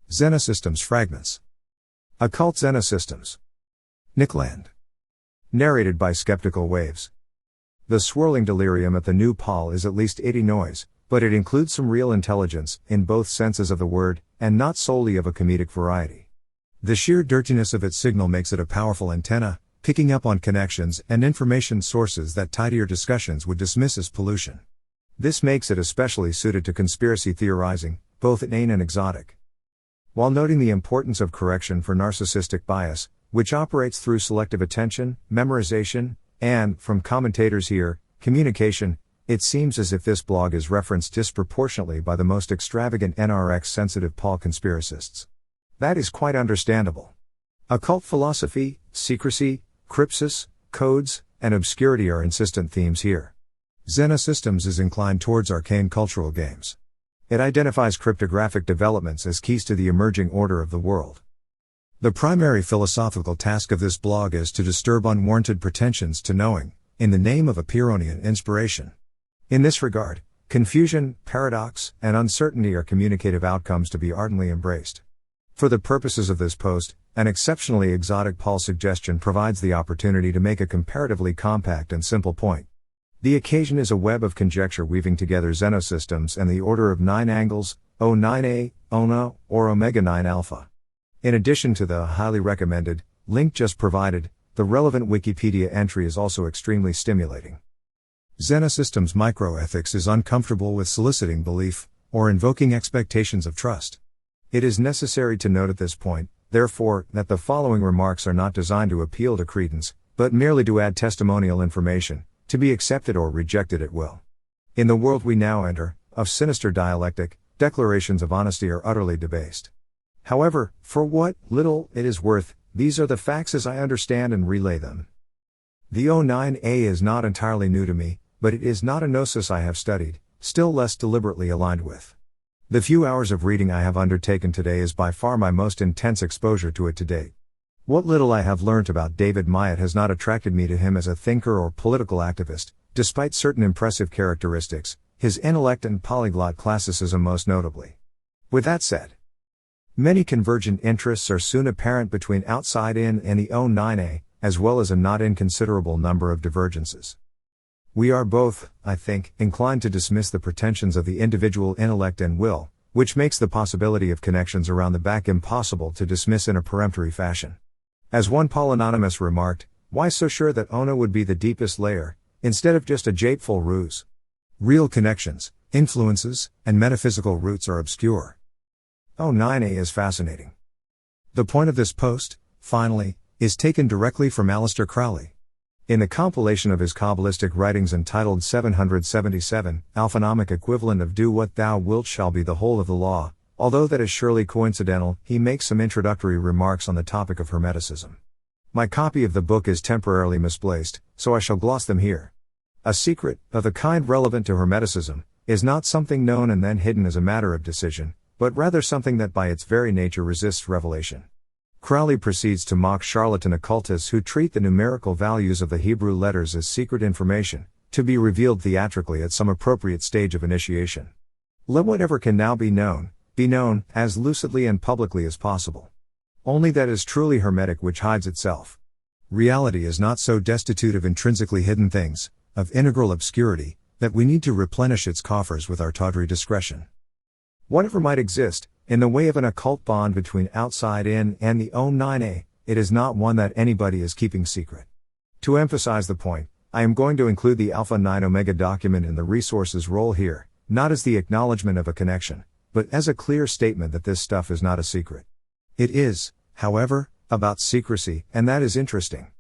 Xenosystems Fragments. Occult Xenosystems. Nickland. Narrated by Skeptical Waves. The swirling delirium at the new pol is at least 80 noise, but it includes some real intelligence, in both senses of the word, and not solely of a comedic variety. The sheer dirtiness of its signal makes it a powerful antenna, picking up on connections and information sources that tidier discussions would dismiss as pollution. This makes it especially suited to conspiracy theorizing, both inane and exotic. While noting the importance of correction for narcissistic bias, which operates through selective attention, memorization, and, from commentators here, communication, it seems as if this blog is referenced disproportionately by the most extravagant NRX-sensitive pol conspiracists. That is quite understandable. Occult philosophy, secrecy, crypsis, codes, and obscurity are insistent themes here. Xenosystems is inclined towards arcane cultural games. It identifies cryptographic developments as keys to the emerging order of the world. The primary philosophical task of this blog is to disturb unwarranted pretensions to knowing, in the name of a Pyrrhonian inspiration. In this regard, confusion, paradox, and uncertainty are communicative outcomes to be ardently embraced. For the purposes of this post, an exceptionally exotic pol suggestion provides the opportunity to make a comparatively compact and simple point. The occasion is a web of conjecture weaving together xenosystems and the order of 9 angles, O9A, ONA, or Omega 9 Alpha. In addition to the highly recommended link just provided, the relevant Wikipedia entry is also extremely stimulating. Xenosystems microethics is uncomfortable with soliciting belief, or invoking expectations of trust. It is necessary to note at this point, therefore, that the following remarks are not designed to appeal to credence, but merely to add testimonial information, to be accepted or rejected at will. In the world we now enter, of sinister dialectic, declarations of honesty are utterly debased. However, for what little it is worth, these are the facts as I understand and relay them. The O9A is not entirely new to me, but it is not a gnosis I have studied, still less deliberately aligned with. The few hours of reading I have undertaken today is by far my most intense exposure to it to date. What little I have learnt about David Myatt has not attracted me to him as a thinker or political activist, despite certain impressive characteristics, his intellect and polyglot classicism most notably. With that said, many convergent interests are soon apparent between outside in and the O9A, as well as a not inconsiderable number of divergences. We are both, I think, inclined to dismiss the pretensions of the individual intellect and will, which makes the possibility of connections around the back impossible to dismiss in a peremptory fashion. As one Polynonymous remarked, why so sure that ONA would be the deepest layer, instead of just a japeful ruse? Real connections, influences, and metaphysical roots are obscure. O9A is fascinating. The point of this post, finally, is taken directly from Aleister Crowley. In the compilation of his Kabbalistic writings entitled 777, Alphonomic equivalent of do what thou wilt shall be the whole of the law, although that is surely coincidental, he makes some introductory remarks on the topic of Hermeticism. My copy of the book is temporarily misplaced, so I shall gloss them here. A secret, of the kind relevant to Hermeticism, is not something known and then hidden as a matter of decision, but rather something that by its very nature resists revelation. Crowley proceeds to mock charlatan occultists who treat the numerical values of the Hebrew letters as secret information, to be revealed theatrically at some appropriate stage of initiation. Let whatever can now be known as lucidly and publicly as possible. Only that is truly hermetic which hides itself. Reality is not so destitute of intrinsically hidden things, of integral obscurity, that we need to replenish its coffers with our tawdry discretion. Whatever might exist, in the way of an occult bond between outside in and the O9A, it is not one that anybody is keeping secret. To emphasize the point, I am going to include the Alpha 9 Omega document in the resources role here, not as the acknowledgement of a connection, but as a clear statement that this stuff is not a secret. It is, however, about secrecy, and that is interesting.